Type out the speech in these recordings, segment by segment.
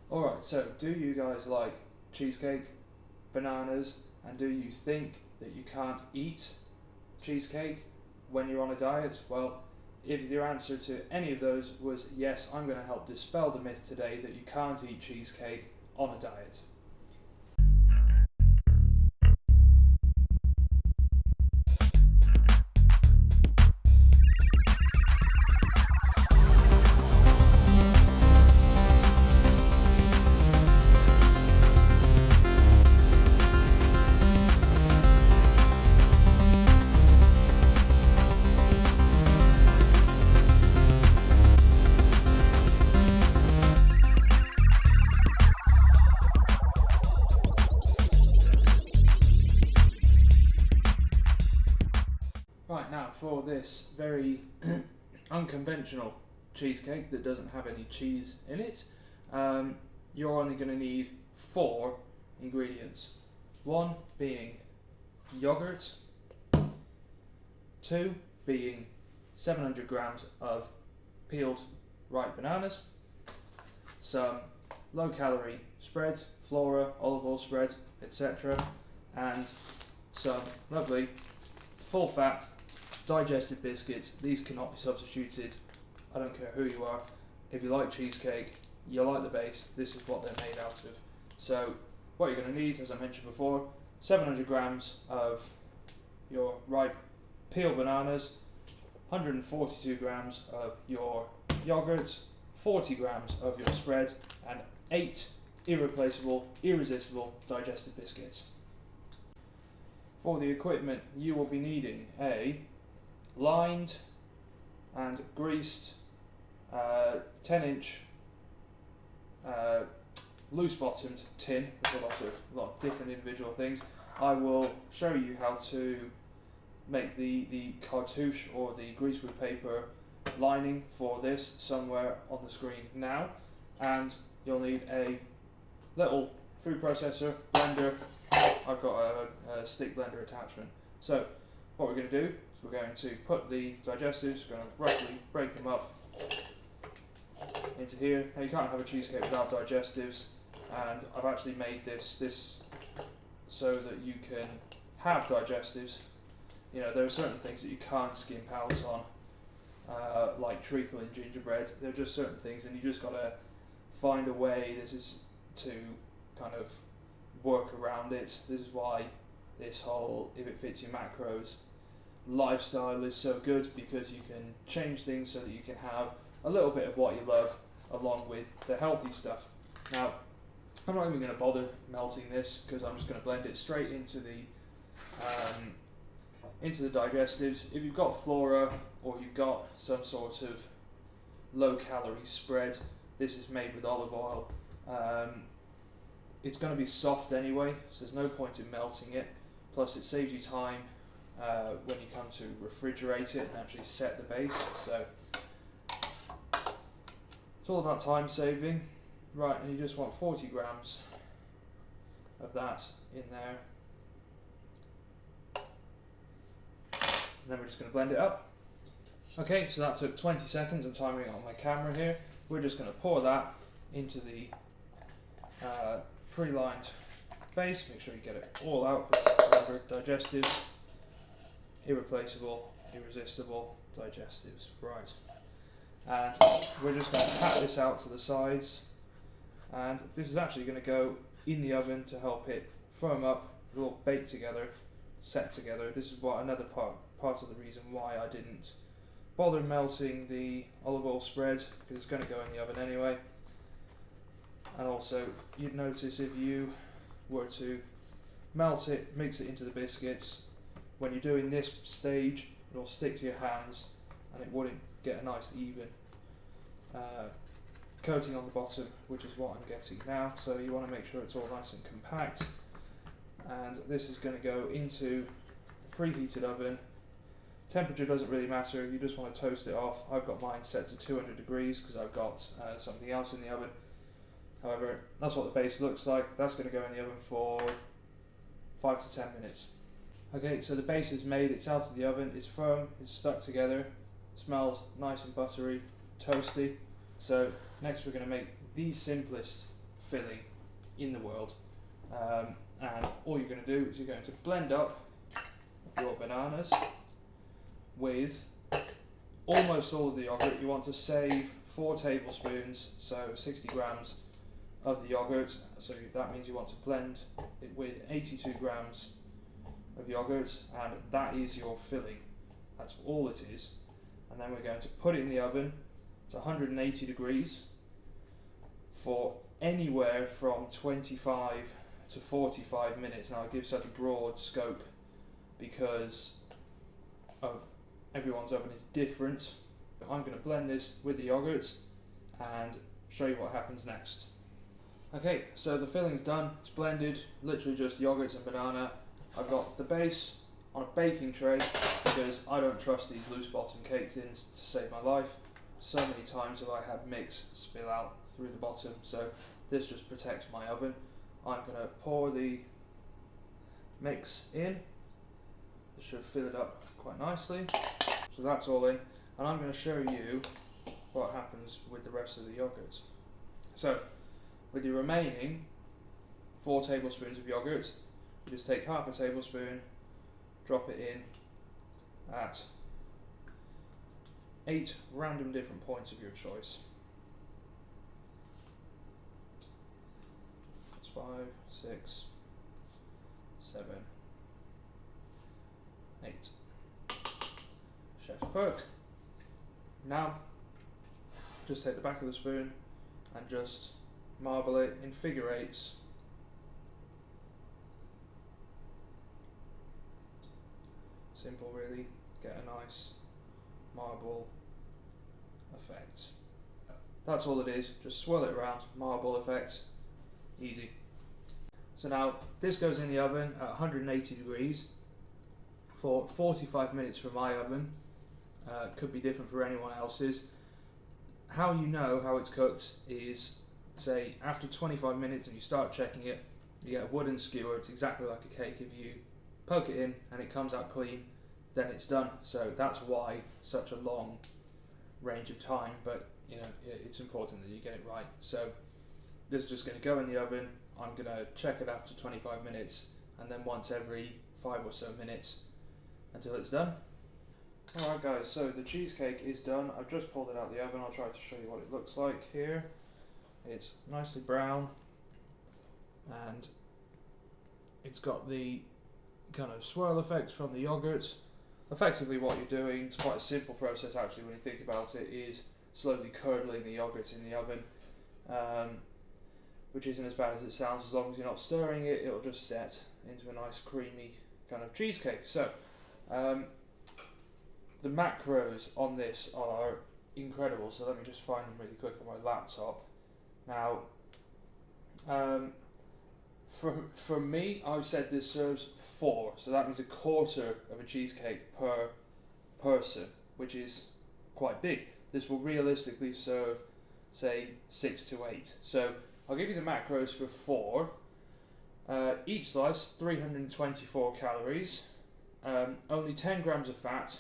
Alright, so do you guys like cheesecake, bananas, and do you think that you can't eat cheesecake when you're on a diet? Well, if your answer to any of those was yes, I'm going to help dispel the myth today that you can't eat cheesecake on a diet. Right, now for this very unconventional cheesecake that doesn't have any cheese in it, you're only going to need 4 ingredients. 1 being yogurt, 2 being 700 grams of peeled ripe bananas, some low calorie spread, flora, olive oil spread, etc., and some lovely full fat digestive biscuits. These cannot be substituted. I don't care who you are. If you like cheesecake, you like the base, this is what they're made out of. So what you're going to need, as I mentioned before, 700 grams of your ripe peeled bananas, 142 grams of your yogurt, 40 grams of your spread, and 8 irreplaceable, irresistible digestive biscuits. For the equipment, you will be needing a lined and greased 10-inch loose-bottomed tin with a lot of different individual things. I will show you how to make the cartouche or the greaseproof paper lining for this somewhere on the screen now, and you'll need a little food processor, blender. I've got a stick blender attachment. So what we're going to do is we're going to put the digestives, we're going to roughly break them up into here. Now you can't have a cheesecake without digestives, and I've actually made this so that you can have digestives. You know, there are certain things that you can't skimp out on, like treacle in gingerbread. There are just certain things, and you just got to find a way. This is to kind of work around it. This is why this whole if it fits your macros lifestyle is so good, because you can change things so that you can have a little bit of what you love along with the healthy stuff. Now, I'm not even going to bother melting this because I'm just going to blend it straight into the digestives. If you've got flora or you've got some sort of low calorie spread, this is made with olive oil. It's going to be soft anyway, so there's no point in melting it. Plus it saves you time when you come to refrigerate it and actually set the base. So it's all about time saving. Right, and you just want 40 grams of that in there. And then we're just going to blend it up. Okay, so that took 20 seconds. I'm timing it on my camera here. We're just going to pour that into the pre-lined base. Make sure you get it all out, because remember, digestives, irreplaceable, irresistible digestives. Right. And we're just going to pat this out to the sides. And this is actually going to go in the oven to help it firm up, it all bake together, set together. This is what another part of the reason why I didn't bother melting the olive oil spread, because it's going to go in the oven anyway. And also, you'd notice if you were to melt it, mix it into the biscuits, when you're doing this stage, it'll stick to your hands and it wouldn't get a nice even coating on the bottom, which is what I'm getting now. So you want to make sure it's all nice and compact. And this is going to go into a preheated oven. Temperature doesn't really matter, you just want to toast it off. I've got mine set to 200 degrees because I've got something else in the oven. However, that's what the base looks like. That's going to go in the oven for 5 to 10 minutes. Okay, so the base is made, it's out of the oven, it's firm, it's stuck together, smells nice and buttery, toasty. So next we're going to make the simplest filling in the world. And all you're going to do is you're going to blend up your bananas with almost all of the yogurt. You want to save 4 tablespoons, so 60 grams of the yogurt. So that means you want to blend it with 82 grams of yogurt, and that is your filling. That's all it is. And then we're going to put it in the oven to 180 degrees for anywhere from 25 to 45 minutes. Now I give such a broad scope because of everyone's oven is different. I'm going to blend this with the yogurt and show you what happens next. Okay, so the filling's done, it's blended, literally just yogurt and banana. I've got the base on a baking tray because I don't trust these loose bottom cake tins to save my life. So many times have I had mix spill out through the bottom, so this just protects my oven. I'm going to pour the mix in. This should fill it up quite nicely. So that's all in, and I'm going to show you what happens with the rest of the yogurt. So with your remaining 4 tablespoons of yogurt, you just take half a tablespoon, drop it in at 8 random different points of your choice. That's 5, 6, 7, 8. Chef's perks. Now, just take the back of the spoon and just marble it in figure 8s. Simple really, get a nice marble effect. That's all it is, just swirl it around, marble effect, easy. So now this goes in the oven at 180 degrees for 45 minutes for my oven. Could be different for anyone else's. How you know how it's cooked is, say, after 25 minutes and you start checking it, you get a wooden skewer. It's exactly like a cake. If you poke it in and it comes out clean, then it's done. So that's why such a long range of time, but you know, it's important that you get it right. So this is just going to go in the oven. I'm going to check it after 25 minutes and then once every 5 or so minutes until it's done. Alright guys, so the cheesecake is done. I've just pulled it out of the oven. I'll try to show you what it looks like here. It's nicely brown and it's got the kind of swirl effect from the yogurt. Effectively what you're doing, it's quite a simple process actually when you think about it, is slowly curdling the yogurt in the oven, which isn't as bad as it sounds. As long as you're not stirring it, it'll just set into a nice creamy kind of cheesecake. So the macros on this are incredible, so let me just find them really quick on my laptop. Now, for me, I've said this serves 4, so that means a quarter of a cheesecake per person, which is quite big. This will realistically serve, say, 6 to 8. So I'll give you the macros for 4. Each slice, 324 calories, only 10 grams of fat,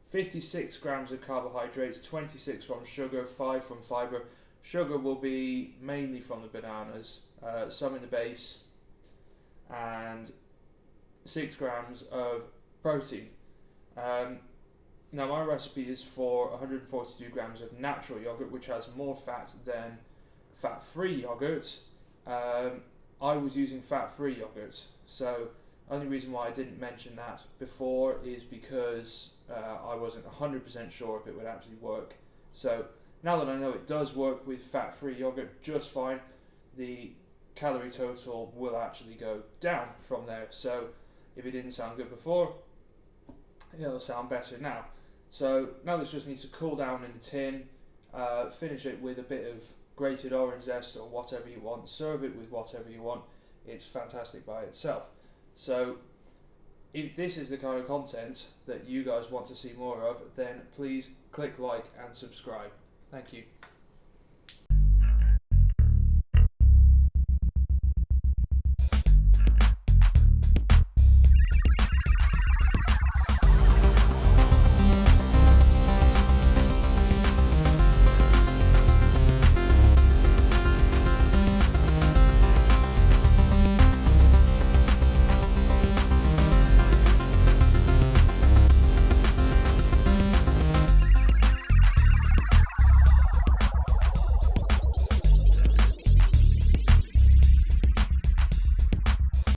56 grams of carbohydrates, 26 from sugar, 5 from fibre. Sugar will be mainly from the bananas, some in the base, and 6 grams of protein. Now my recipe is for 142 grams of natural yogurt, which has more fat than fat-free yogurt. I was using fat-free yogurt, so only reason why I didn't mention that before is because I wasn't 100% sure if it would actually work. So now that I know it does work with fat-free yogurt just fine, the calorie total will actually go down from there. So if it didn't sound good before, it'll sound better now. So now this just needs to cool down in the tin. Finish it with a bit of grated orange zest or whatever you want. Serve it with whatever you want. It's fantastic by itself. So if this is the kind of content that you guys want to see more of, then please click like and subscribe. Thank you.